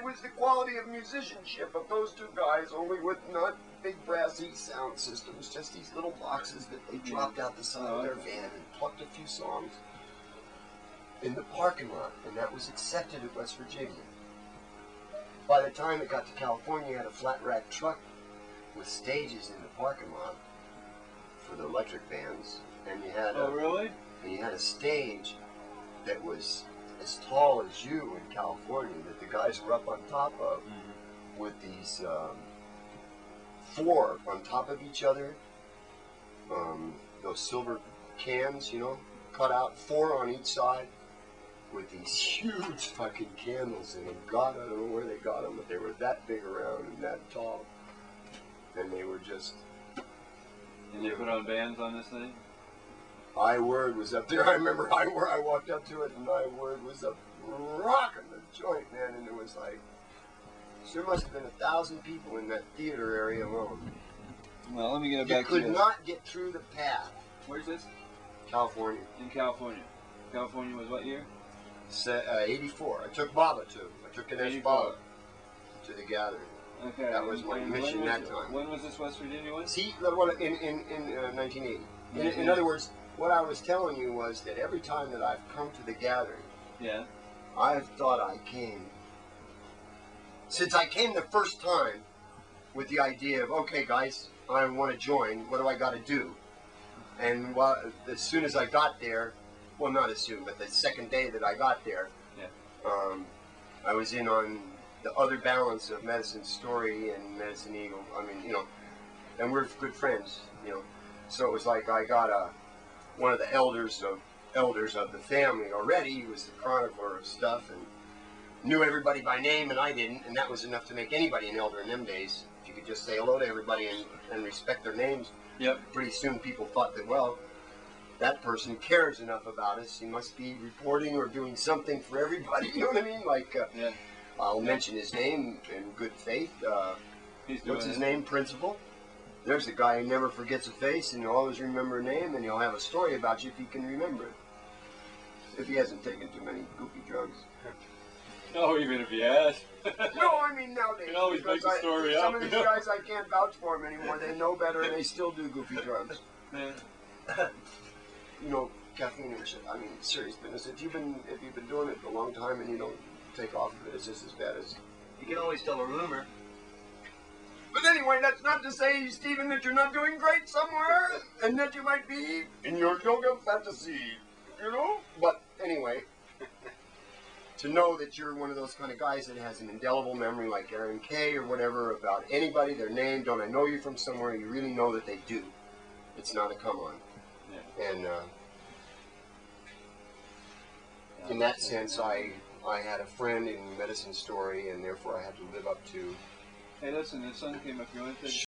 was the quality of musicianship of those two guys, only with not big brassy sound systems, just these little boxes that they dropped out the side of their van and plucked a few songs in the parking lot, and that was accepted at West Virginia. By the time it got to California, you had a flat rack truck with stages in the parking lot for the electric bands, and you had and you had a stage that was as tall as you in California that the guys were up on top of with these 4 on top of each other, those silver cans, you know, cut out 4 on each side with these huge fucking candles in them. God, I don't know where they got them, but they were that big around and that tall, and they were just... And they put on bands on this thing? I Word was up there. I remember I walked up to it, and I Word was up rocking the joint, man, and it was like, there must have been 1,000 people in that theater area alone. Well, let me get it back to you. You could not get through the path. Where's this? California. In California. California was what year? 84. I took Baba to. I took Ganesh Baba to the gathering. Okay. That was my mission that time. When was this West Virginia one? See, in 1980. In other words, what I was telling you was that every time that I've come to the gathering, I've thought I came. Since I came the first time with the idea of, okay, guys, I want to join. What do I got to do? And as soon as I got there, well, not as soon, but the second day that I got there, I was in on the other balance of Medicine Story and Medicine Eagle. I mean, you know, and we're good friends, you know. So it was like I got one of the elders of the family already. He was the chronicler of stuff and knew everybody by name, and I didn't, and that was enough to make anybody an elder in them days. If you could just say hello to everybody and respect their names. Pretty soon people thought that, well, that person cares enough about us. He must be reporting or doing something for everybody. You know what I mean? Like, I'll mention his name in good faith. What's his name? Principal. There's a guy who never forgets a face, and he'll always remember a name, and he'll have a story about you if he can remember it. If he hasn't taken too many goofy drugs. No, even if he has. No, I mean nowadays. You can always make a story up. Some of these guys I can't vouch for them anymore. They know better, and they still do goofy drugs. You know, caffeine and shit. I mean, serious business. If you've been doing it for a long time and you don't take off of it, it's just as bad as. You can always tell a rumor. But anyway, that's not to say, Stephen, that you're not doing great somewhere, and that you might be in your yoga fantasy, you know. But anyway, to know that you're one of those kind of guys that has an indelible memory, like Aaron Kay or whatever, about anybody, their name. Don't I know you from somewhere? You really know that they do. It's not a come on. And in that sense, I had a friend in Medicine Story, and therefore I had to live up to. Hey, listen, the sun came up. You want to take